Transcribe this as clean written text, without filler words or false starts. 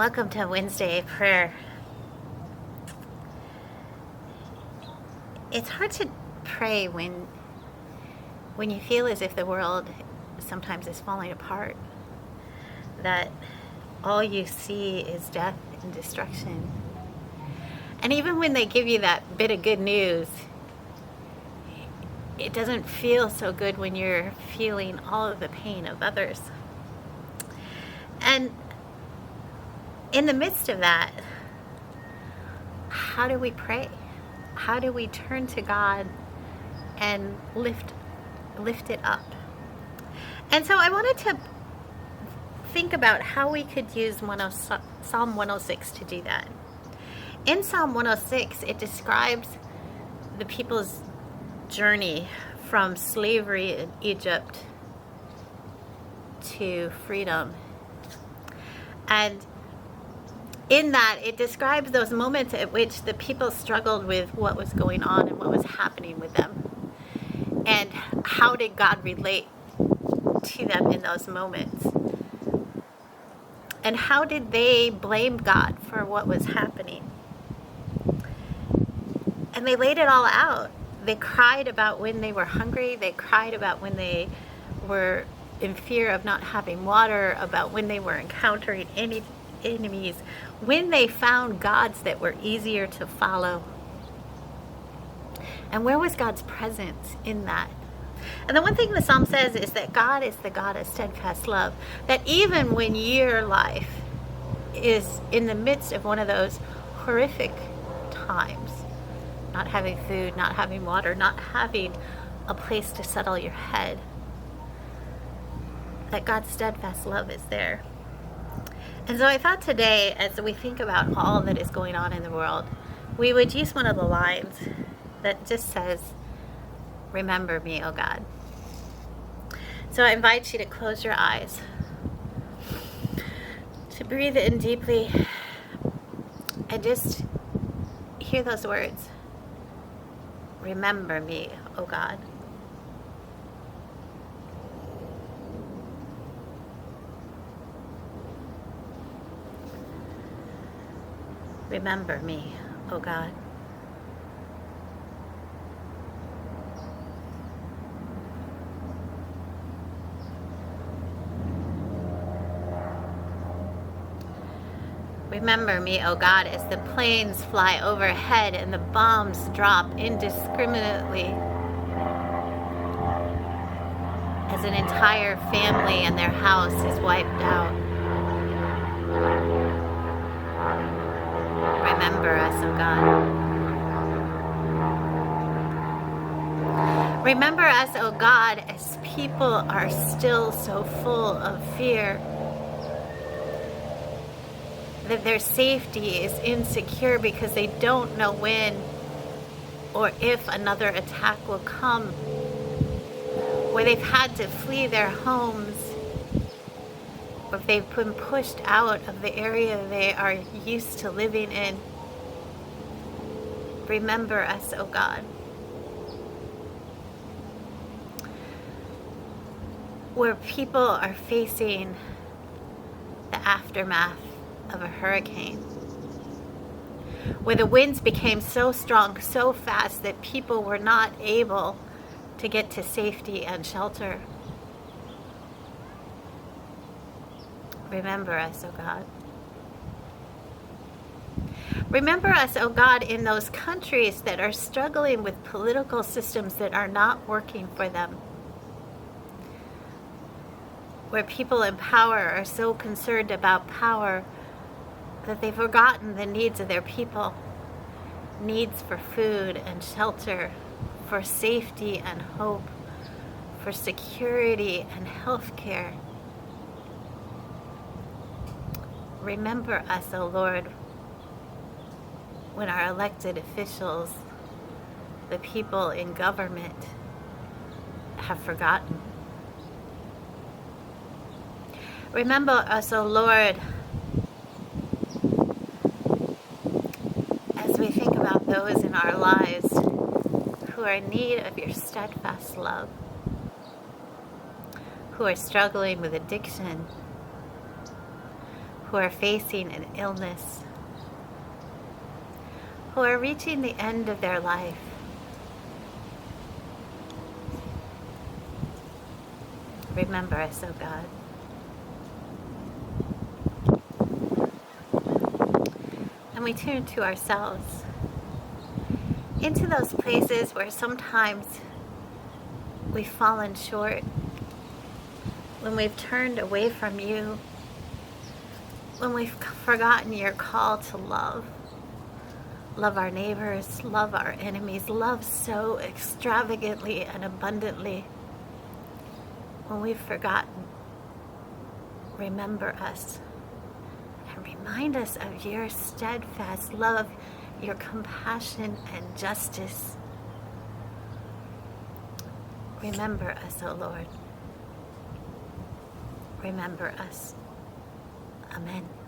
Welcome to Wednesday prayer. It's hard to pray when you feel as if the world sometimes is falling apart, that all you see is death and destruction. And even when they give you that bit of good news, it doesn't feel so good when you're feeling all of the pain of others. And in the midst of that, how do we pray? How do we turn to God and lift it up? And so I wanted to think about how we could use Psalm 106 to do that. In Psalm 106, it describes the people's journey from slavery in Egypt to freedom. And in that, it describes those moments at which the people struggled with what was going on and what was happening with them. And how did God relate to them in those moments? And how did they blame God for what was happening? And they laid it all out. They cried about when they were hungry. They cried about when they were in fear of not having water, about when they were encountering enemies, when they found gods that were easier to follow. And where was God's presence in that? And the one thing the Psalm says is that God is the God of steadfast love. That even when your life is in the midst of one of those horrific times, not having food, not having water, not having a place to settle your head, that God's steadfast love is there. And so I thought today, as we think about all that is going on in the world, we would use one of the lines that just says, "Remember me, O God." So I invite you to close your eyes, to breathe in deeply, and just hear those words. Remember me, O God. Remember me, O God. Remember me, O God, as the planes fly overhead and the bombs drop indiscriminately, as an entire family and their house is wiped out. Remember us, O God. Remember us, O God, as people are still so full of fear, that their safety is insecure because they don't know when or if another attack will come, where they've had to flee their homes, or if they've been pushed out of the area they are used to living in. Remember us, O God. Where people are facing the aftermath of a hurricane, where the winds became so strong, so fast that people were not able to get to safety and shelter. Remember us, O God. Remember us, O God, in those countries that are struggling with political systems that are not working for them, where people in power are so concerned about power that they've forgotten the needs of their people, needs for food and shelter, for safety and hope, for security and health care. Remember us, O Lord, when our elected officials, the people in government, have forgotten. Remember us, O Lord, as we think about those in our lives who are in need of your steadfast love, who are struggling with addiction, who are facing an illness, who are reaching the end of their life. Remember us, O God. And we turn to ourselves, into those places where sometimes we've fallen short, when we've turned away from you, when we've forgotten your call to love. Love our neighbors, love our enemies, love so extravagantly and abundantly. When we've forgotten, remember us and remind us of your steadfast love, your compassion and justice. Remember us, O Lord. Remember us. Amen.